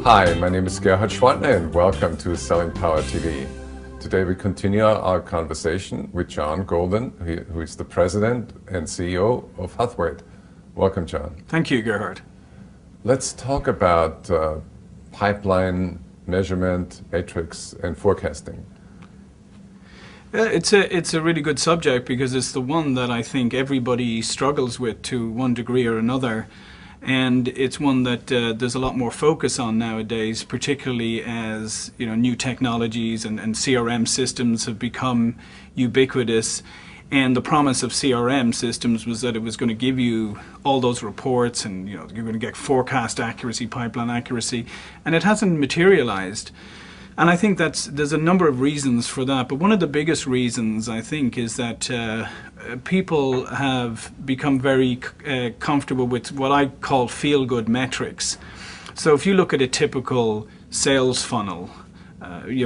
Hi, my name is Huthwaite and welcome to Selling Power TV. Today we continue our conversation with John Golden, who is the President and CEO of Huthwaite. Welcome, John. Thank you, Gerhard. Let's talk about pipeline measurement, metrics, and forecasting. It's a really good subject because it's the one that I think everybody struggles with to one degree or another. And it's one that there's a lot more focus on nowadays, particularly as new technologies and CRM systems have become ubiquitous. And the promise of CRM systems was that it was going to give you all those reports and you're going to get forecast accuracy, pipeline accuracy, and it hasn't materialized. And I think there's a number of reasons for that, but one of the biggest reasons I think is that people have become very comfortable with what I call feel-good metrics. So if you look at a typical sales funnel,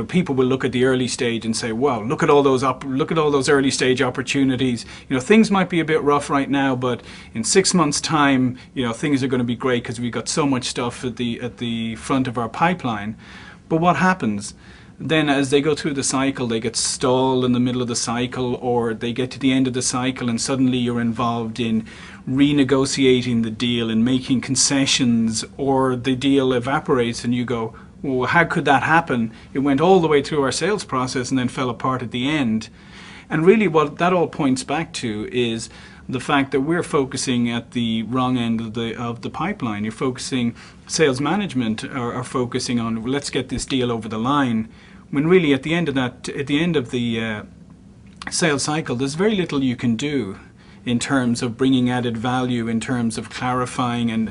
people will look at the early stage and say, "Wow, look at all those early stage opportunities. Things might be a bit rough right now, but in 6 months' time, things are going to be great because we've got so much stuff at the front of our pipeline." But what happens? Then as they go through the cycle, they get stalled in the middle of the cycle, or they get to the end of the cycle and suddenly you're involved in renegotiating the deal and making concessions, or the deal evaporates and you go, "Well, how could that happen? It went all the way through our sales process and then fell apart at the end." And really what that all points back to is the fact that we're focusing at the wrong end of the pipeline. You're focusing, sales management are focusing on, let's get this deal over the line, when really at the end of the sales cycle, there's very little you can do in terms of bringing added value, in terms of clarifying and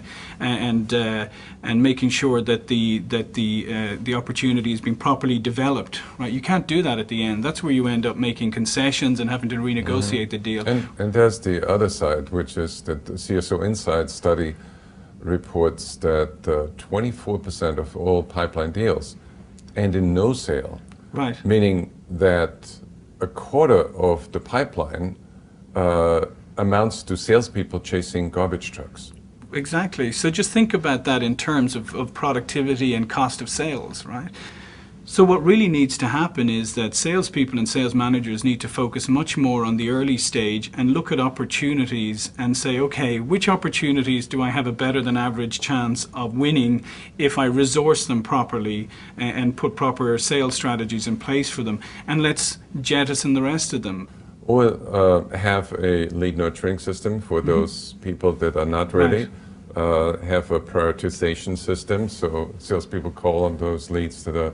making sure that the opportunity is being properly developed. Right? You can't do that at the end. That's where you end up making concessions and having to renegotiate the deal. And there's the other side, which is that the CSO Insight study reports that 24% of all pipeline deals end in no sale. Right. Meaning that a quarter of the pipeline amounts to salespeople chasing garbage trucks. Exactly. So just think about that in terms of productivity and cost of sales, right? So what really needs to happen is that salespeople and sales managers need to focus much more on the early stage and look at opportunities and say, okay, which opportunities do I have a better than average chance of winning if I resource them properly and put proper sales strategies in place for them, and let's jettison the rest of them. Or have a lead nurturing system for those people that are not ready. Right. Have a prioritization system, so salespeople call on those leads that are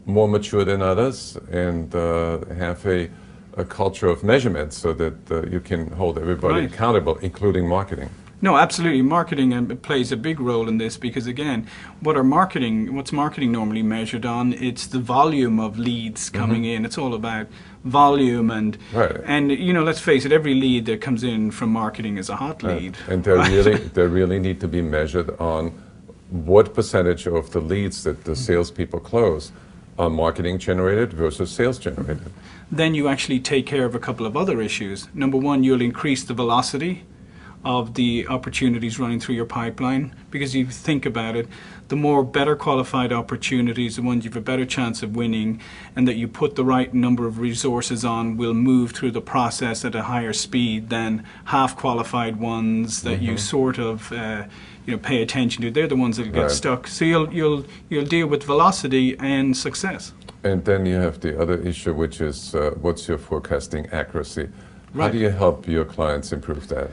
more mature than others, and have a culture of measurement so that you can hold everybody accountable, including marketing. No, absolutely. Marketing plays a big role in this because, again, what's marketing normally measured on? It's the volume of leads coming in. It's all about volume and let's face it, every lead that comes in from marketing is a hot lead. And they really need to be measured on what percentage of the leads that the salespeople close are marketing generated versus sales generated. Then you actually take care of a couple of other issues. Number one, you'll increase the velocity of the opportunities running through your pipeline, because you think about it, the more better qualified opportunities, the ones you have a better chance of winning and that you put the right number of resources on, will move through the process at a higher speed than half qualified ones that you sort of pay attention to. They're the ones that get stuck. So you'll deal with velocity and success. And then you have the other issue, which is what's your forecasting accuracy? Right. How do you help your clients improve that?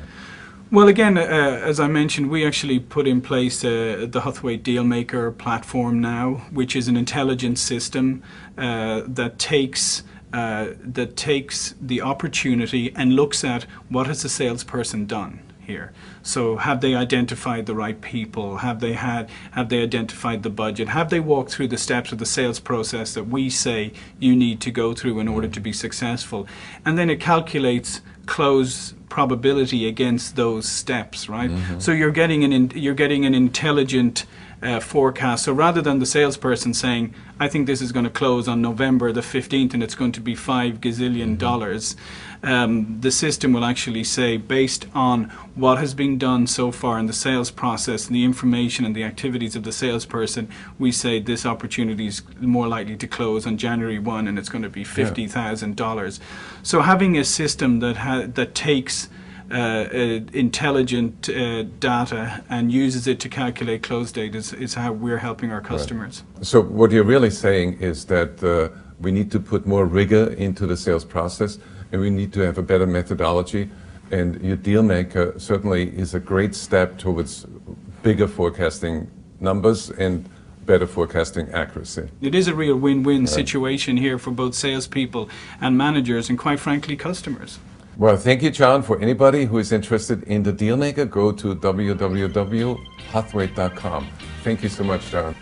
Well, again, as I mentioned, we actually put in place the Huthwaite Dealmaker platform now, which is an intelligence system that takes the opportunity and looks at what has the salesperson done here. So have they identified the right people? Have they identified the budget? Have they walked through the steps of the sales process that we say you need to go through in order to be successful? And then it calculates close probability against those steps, right? So you're getting an intelligent forecast. So rather than the salesperson saying, I think this is going to close on November the 15th and it's going to be $5 gazillion, the system will actually say, based on what has been done so far in the sales process and the information and the activities of the salesperson, we say this opportunity is more likely to close on January 1 and it's going to be $50,000. So having a system that takes intelligent data and uses it to calculate close date is how we're helping our customers. Right. So what you're really saying is that we need to put more rigor into the sales process, and we need to have a better methodology, and your deal maker certainly is a great step towards bigger forecasting numbers and better forecasting accuracy. It is a real win-win situation here for both salespeople and managers and, quite frankly, customers. Well, thank you, John. For anybody who is interested in the Dealmaker, go to www.huthwaite.com. Thank you so much, John.